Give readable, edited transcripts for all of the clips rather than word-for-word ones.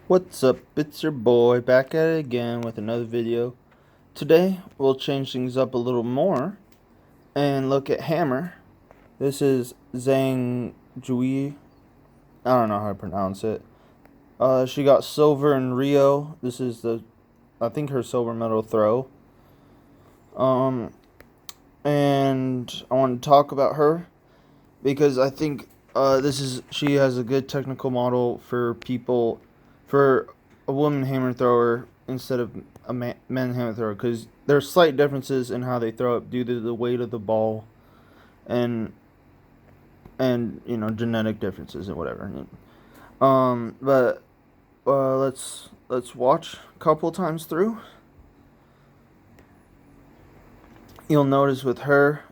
What's up? It's your boy back at it again with another video. Today we'll change things up a little more and look at hammer. This is Zhang. I don't know how to pronounce it. She got silver in Rio. This is I think her silver medal throw. Um, and I want to talk about her because I think she has a good technical model for people, for a woman hammer thrower instead of a men hammer thrower, because there are slight differences in how they throw it due to the weight of the ball and genetic differences and whatever. But let's watch a couple times through. You'll notice with her,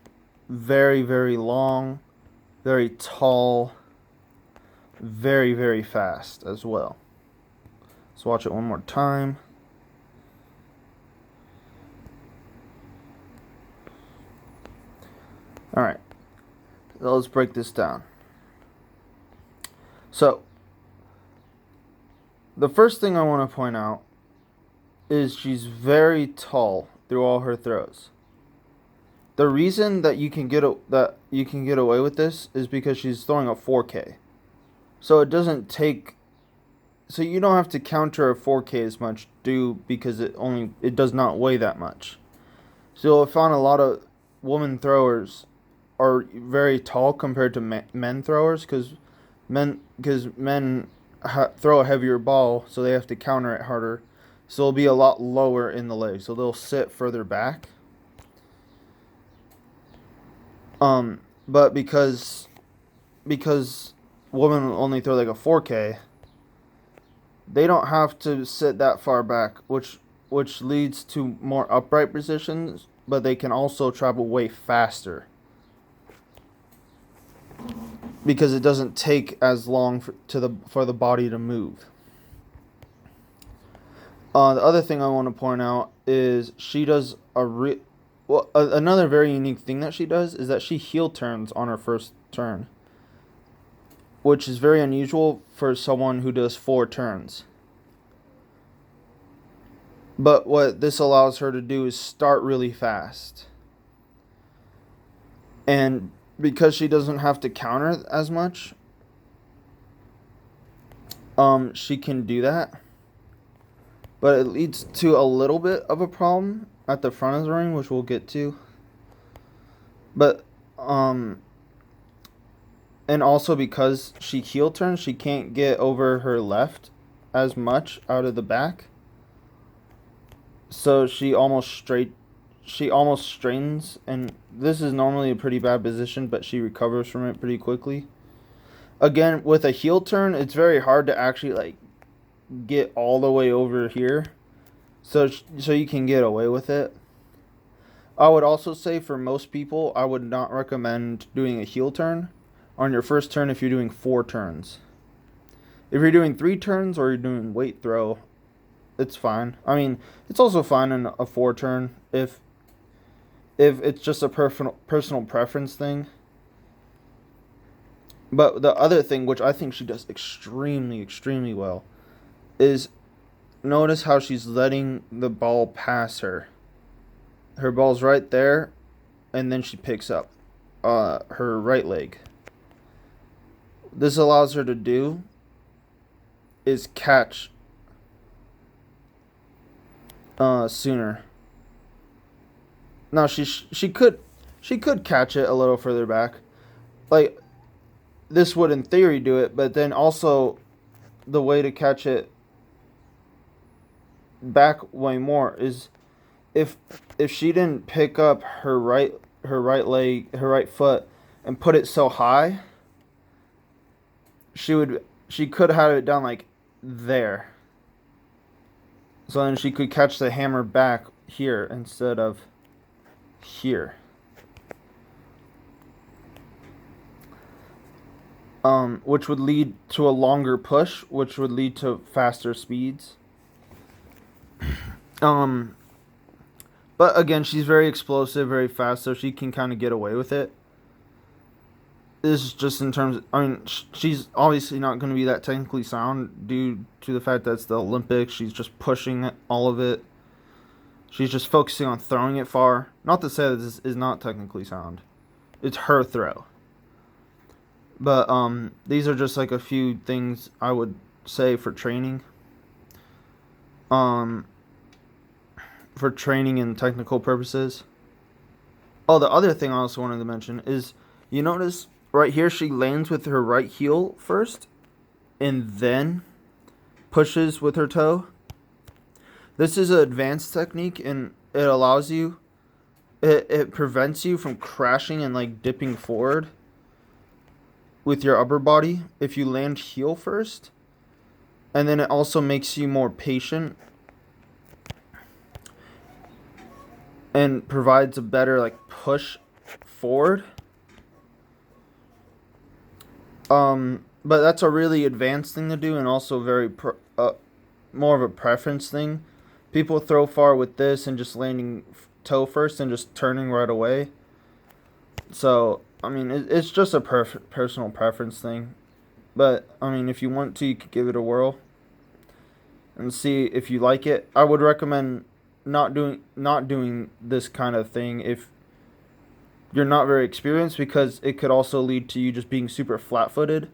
very, very long, very tall, very, very fast as well. Let's watch it one more time. Alright, so let's break this down. So, the first thing I want to point out is she's very tall through all her throws. The reason that you can get away with this is because she's throwing a 4K. So it doesn't take, so you don't have to counter a 4K as much because it does not weigh that much. So I found a lot of women throwers are very tall compared to men throwers because men throw a heavier ball, so they have to counter it harder. So it'll be a lot lower in the leg, so they'll sit further back. But because women only throw like a 4K, they don't have to sit that far back, which leads to more upright positions, but they can also travel way faster because it doesn't take as long for the body to move. The other thing I want to point out is she does another very unique thing that she does is that she heel turns on her first turn, which is very unusual for someone who does 4 turns. But what this allows her to do is start really fast. And because she doesn't have to counter as much, she can do that. But it leads to a little bit of a problem at the front of the ring, which we'll get to. But and also because she heel turns, she can't get over her left as much out of the back. So she almost straightens, and this is normally a pretty bad position, but she recovers from it pretty quickly. Again, with a heel turn, it's very hard to actually get all the way over here, so you can get away with it. I would also say for most people, I would not recommend doing a heel turn on your first turn if you're doing 4 turns. If you're doing 3 turns or you're doing weight throw, it's fine. I mean, it's also fine in a 4 turn if it's just a personal preference thing. But the other thing, which I think she does extremely, extremely well, is notice how she's letting the ball pass her. Her ball's right there, and then she picks up her right leg. This allows her to do is catch sooner. Now she could catch it a little further back. Like this would in theory do it, but then also the way to catch it back way more is if she didn't pick up her right leg, her right foot, and put it so high, she could have it down like there. So then she could catch the hammer back here instead of here. Which would lead to a longer push, which would lead to faster speeds. But again, she's very explosive, very fast, so she can kind of get away with it. this is just in terms of, I mean, she's obviously not going to be that technically sound due to the fact that it's the Olympics. She's just pushing all of it. She's just focusing on throwing it far. Not to say that this is not technically sound. It's her throw. But these are just like a few things I would say for training. For training and technical purposes. Oh, the other thing I also wanted to mention is, you notice right here she lands with her right heel first and then pushes with her toe. This is an advanced technique, and it allows you, it prevents you from crashing and like dipping forward with your upper body if you land heel first. And then it also makes you more patient and provides a better like push forward. But that's a really advanced thing to do, and also very more of a preference thing. People throw far with this and just landing toe first and just turning right away. So I mean, it's just a personal preference thing. But I mean, if you want to, you could give it a whirl and see if you like it. I would recommend not doing this kind of thing if you're not very experienced, because it could also lead to you just being super flat-footed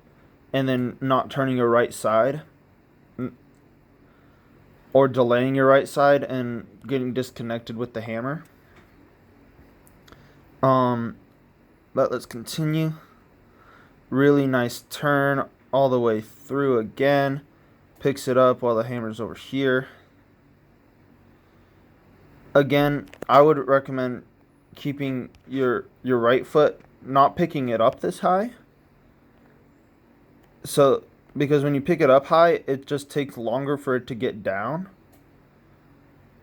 and then not turning your right side, or delaying your right side and getting disconnected with the hammer. But let's continue. Really nice turn all the way through again. Picks it up while the hammer's over here. Again, I would recommend keeping your right foot, not picking it up this high. So, because when you pick it up high, it just takes longer for it to get down.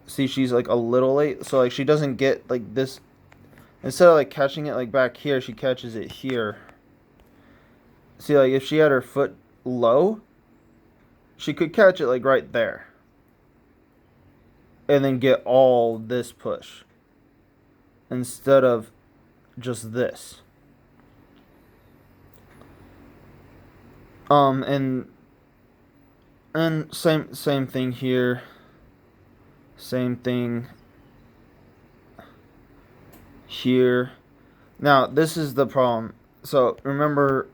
See, she's like a little late. So like she doesn't get like this. Instead of like catching it like back here, she catches it here. See, like if she had her foot low, she could catch it like right there. And then get all this push. Instead of just this. And same thing here. Same thing here. Now, this is the problem. So, remember,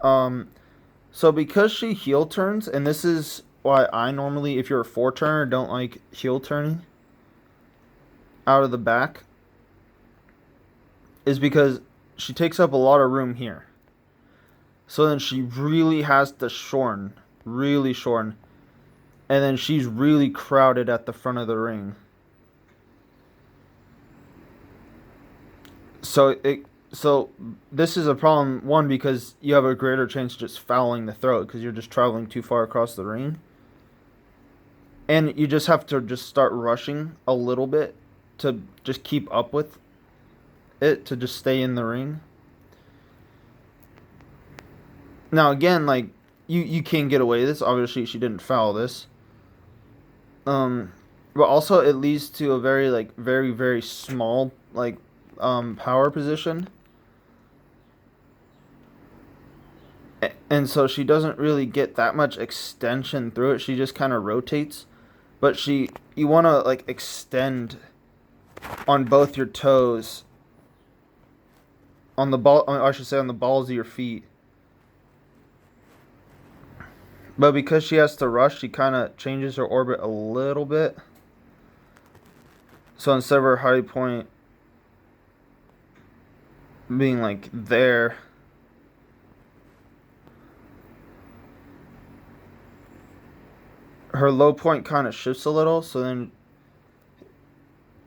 so because she heel turns, and this is why I normally, if you're a four-turner, don't like heel turning out of the back, is because she takes up a lot of room here. So then she really has to shorten, really shorten. And then she's really crowded at the front of the ring. So this is a problem, one, because you have a greater chance of just fouling the throat because you're just traveling too far across the ring. And you just have to just start rushing a little bit to just keep up with it, to just stay in the ring. Now again, like you can't get away with this. Obviously she didn't foul this. But also it leads to a very, very small power position. And so she doesn't really get that much extension through it. She just kind of rotates. But you want to like extend on both your toes. On the ball, I should say on the balls of your feet. But because she has to rush, she kind of changes her orbit a little bit. So instead of her high point being like there, her low point kind of shifts a little. So then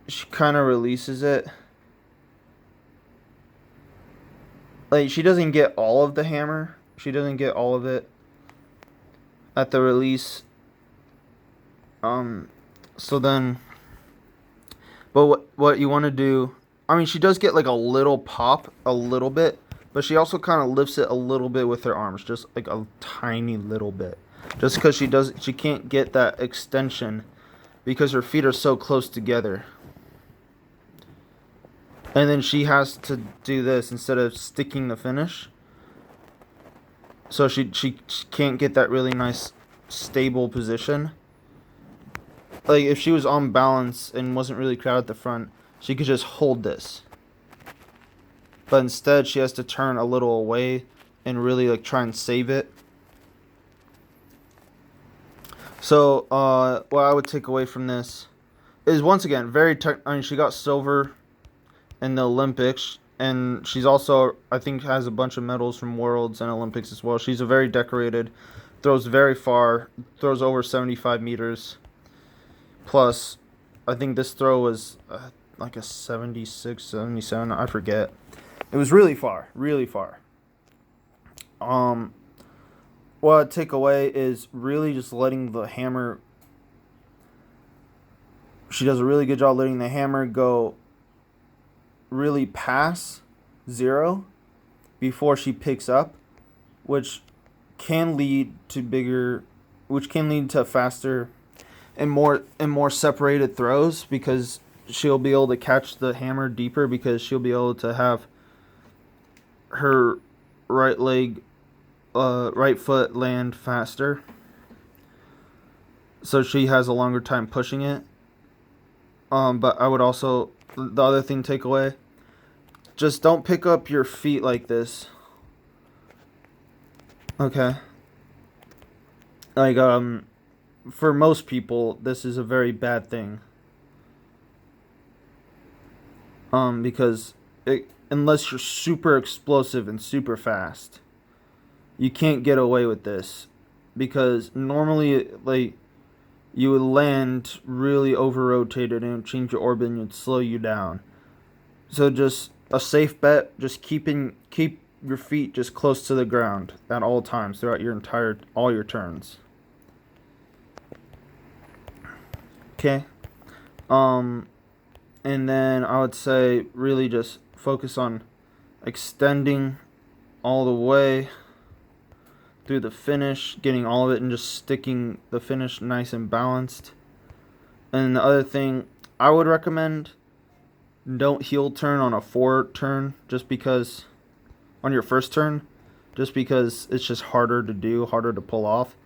she kind of releases it. Like, she doesn't get all of the hammer. She doesn't get all of it at the release. So then, but what you want to do, I mean, she does get like a little pop, a little bit, but she also kind of lifts it a little bit with her arms, just like a tiny little bit, just because she can't get that extension because her feet are so close together. And then she has to do this instead of sticking the finish. So she can't get that really nice stable position. Like if she was on balance and wasn't really crowded at the front, she could just hold this. But instead she has to turn a little away and really like try and save it. So what I would take away from this is, once again, I mean, she got silver in the Olympics, and she's also, I think, has a bunch of medals from Worlds and Olympics as well. She's a very decorated, throws very far, throws over 75 meters. Plus, I think this throw was like a 76, 77, I forget. It was really far, really far. What I'd take away is really just letting the hammer. She does a really good job letting the hammer go really past 0 before she picks up, which can lead to faster and more separated throws, because she'll be able to catch the hammer deeper, because she'll be able to have her right foot land faster, so she has a longer time pushing it. But I would also, the other thing take away, just don't pick up your feet like this. Okay. Like, for most people, this is a very bad thing. Because unless you're super explosive and super fast, you can't get away with this. Because normally, like, you would land really over-rotated and change your orbit and it'd slow you down. So just a safe bet, just keep your feet just close to the ground at all times throughout all your turns. Okay. And then I would say really just focus on extending all the way through the finish, getting all of it and just sticking the finish nice and balanced. And the other thing I would recommend, don't heel turn on a forward turn on your first turn, just because it's just harder to pull off.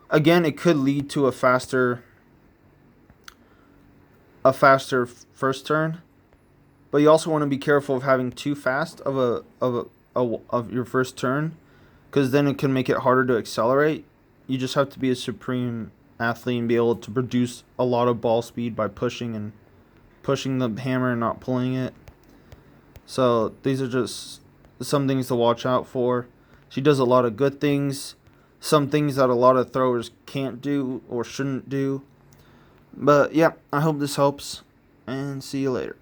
Again, it could lead to a faster first turn, but you also want to be careful of having too fast of your first turn, because then it can make it harder to accelerate. You just have to be a supreme athlete and be able to produce a lot of ball speed by pushing the hammer and not pulling it. So these are just some things to watch out for. She does a lot of good things, some things that a lot of throwers can't do or shouldn't do. But yeah, I hope this helps, and see you later.